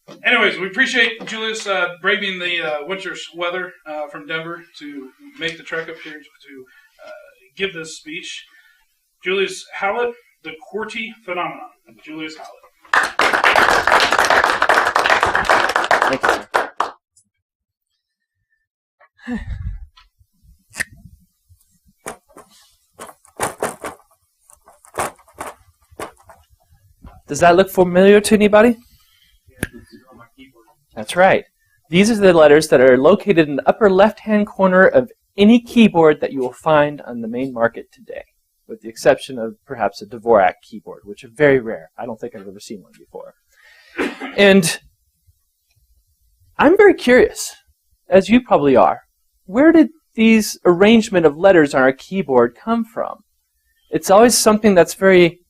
Anyways, we appreciate Julius braving the winter weather from Denver to make the trek up here to give this speech. Julius Howlett, the QWERTY phenomenon. Julius Howlett. Thank you, sir. Does that look familiar to anybody? That's right. These are the letters that are located in the upper left-hand corner of any keyboard that you will find on the main market today, with the exception of perhaps a Dvorak keyboard, which are very rare. I don't think I've ever seen one before. And I'm very curious, as you probably are, where did these arrangement of letters on our keyboard come from? It's always something that's very,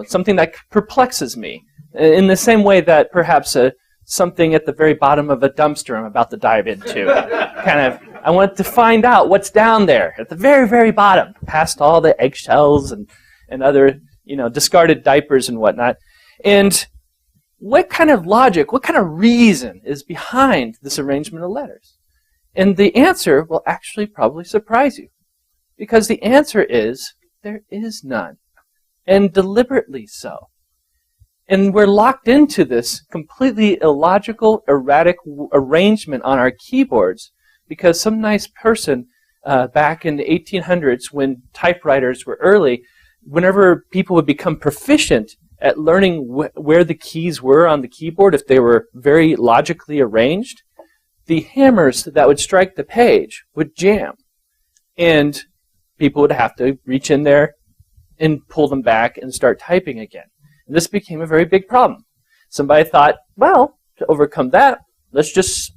something that perplexes me, in the same way that perhaps something at the very bottom of a dumpster I'm about to dive into. I want to find out what's down there at the very, very bottom, past all the eggshells and other, discarded diapers and whatnot. And what kind of logic, what kind of reason is behind this arrangement of letters? And the answer will actually probably surprise you, because the answer is there is none, and deliberately so. And we're locked into this completely illogical, erratic arrangement on our keyboards because some nice person back in the 1800s, when typewriters were early, whenever people would become proficient at learning where the keys were on the keyboard, if they were very logically arranged, the hammers that would strike the page would jam. And people would have to reach in there and pull them back and start typing again. And this became a very big problem. Somebody thought, well, to overcome that, let's just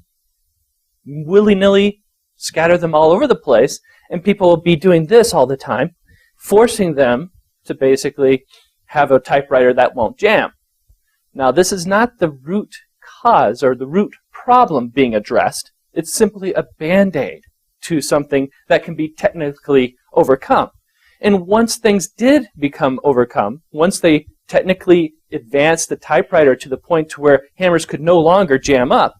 willy-nilly scatter them all over the place, and people will be doing this all the time, forcing them to basically have a typewriter that won't jam. Now, this is not the root cause or the root problem being addressed. It's simply a band-aid to something that can be technically overcome. And once things did become overcome, once they technically advanced the typewriter to the point to where hammers could no longer jam up,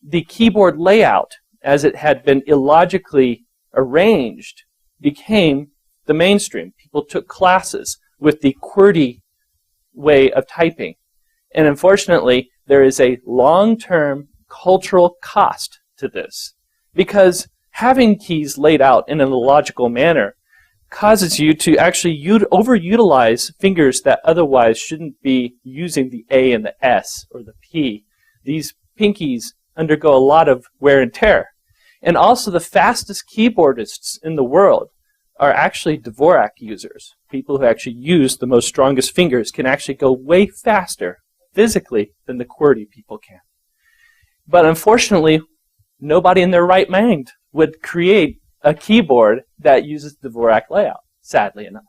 the keyboard layout, as it had been illogically arranged, became the mainstream. People took classes with the QWERTY way of typing. And unfortunately, there is a long-term cultural cost to this, because having keys laid out in an illogical manner causes you to actually overutilize fingers that otherwise shouldn't be using the A and the S or the P. These pinkies undergo a lot of wear and tear. And also the fastest keyboardists in the world are actually Dvorak users. People who actually use the most strongest fingers can actually go way faster physically than the QWERTY people can. But unfortunately, nobody in their right mind would create a keyboard that uses the Dvorak layout, sadly enough.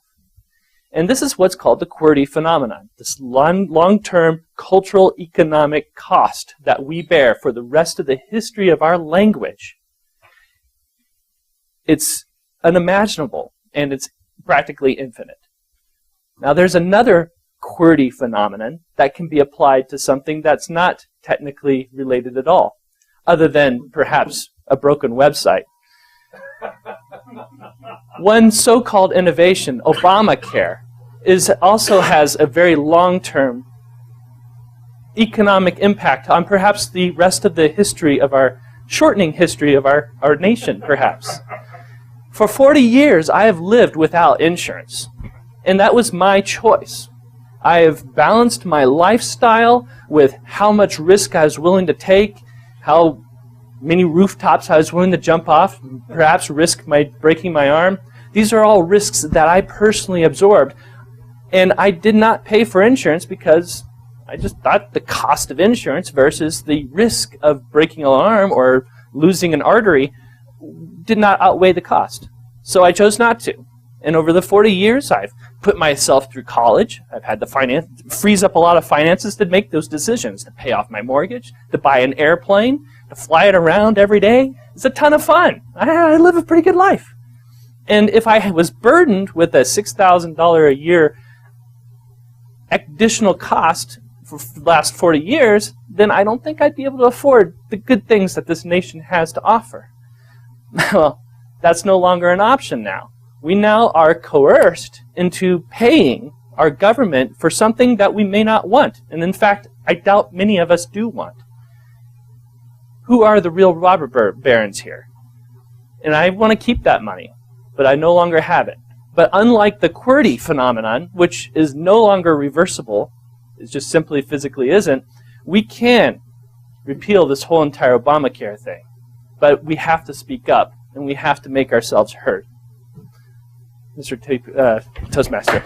And this is what's called the QWERTY phenomenon, this long-term cultural economic cost that we bear for the rest of the history of our language. It's unimaginable, and it's practically infinite. Now there's another QWERTY phenomenon that can be applied to something that's not technically related at all, other than perhaps a broken website. One so-called innovation, Obamacare, also has a very long-term economic impact on perhaps the rest of the history of our, shortening history of our nation, perhaps. For 40 years, I have lived without insurance, and that was my choice. I have balanced my lifestyle with how much risk I was willing to take, how many rooftops I was willing to jump off, perhaps risk breaking my arm. These are all risks that I personally absorbed. And I did not pay for insurance because I just thought the cost of insurance versus the risk of breaking an arm or losing an artery did not outweigh the cost. So I chose not to. And over the 40 years, I've put myself through college. I've had to freeze up a lot of finances to make those decisions, to pay off my mortgage, to buy an airplane, to fly it around every day. It's a ton of fun. I live a pretty good life. And if I was burdened with a $6,000 a year additional cost for the last 40 years, then I don't think I'd be able to afford the good things that this nation has to offer. Well, that's no longer an option now. We now are coerced into paying our government for something that we may not want. And in fact, I doubt many of us do want. Who are the real robber barons here? And I want to keep that money, but I no longer have it. But unlike the QWERTY phenomenon, which is no longer reversible, it just simply physically isn't, we can repeal this whole entire Obamacare thing. But we have to speak up, and we have to make ourselves heard. Mr. Toastmaster.